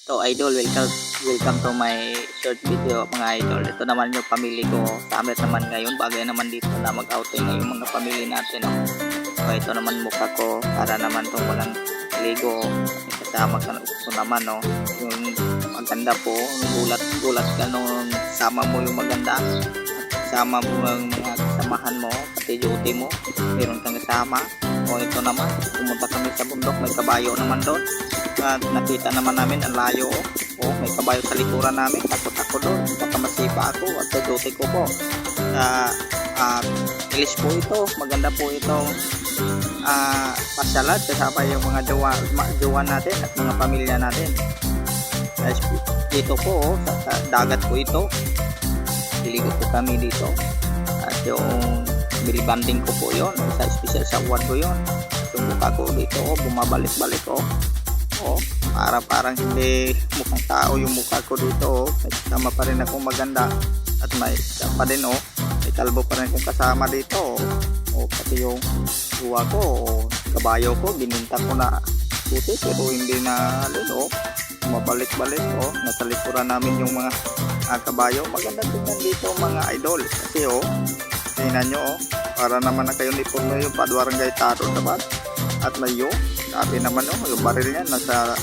So idol, welcome to my short video mga idol. Ito naman yung pamilya ko. Summer naman ngayon, bagay naman dito na mag-outing na yung mga pamilya natin. No? So ito naman mukha ko para naman itong walang ligo. Kasama ko naman, no? Yung maganda po, gulat ka nung sama mo yung maganda. Sama mo yung mga kasamahan mo, pati duty mo, meron kang kasama. O ito naman, pumunta kami sa bundok, may kabayo naman doon. At nakita naman namin ang layo. Oh, may kabayo sa likuran namin. Takot ako doon. Baka masipa ako at sa duty ko po. Ilis po ito. Maganda po itong pasyalan. Kasama yung mga jowa natin at mga pamilya natin. Dito po, sa dagat po ito. Diligo po kami dito. At yung milibanding ko po yun. Sa special sa award ko yun. Yung mukha ko dito, bumabalik-balik ko. Oh, parang hindi mukhang tao yung mukha ko dito. May kasama pa rin akong maganda. At may pa din, may kalbo pa rin akong kasama dito. Pati yung buwa ko, kabayo ko, bininta ko na puti pero hindi na alin. Mabalik-balik. Nasa likuran namin yung mga kabayo. Maganda tingnan dito mga idol. Kasi tingnan nyo, para naman na kayo nipuno yung Padwarangay Taro, diba? At may sabi naman yung baril niya nasa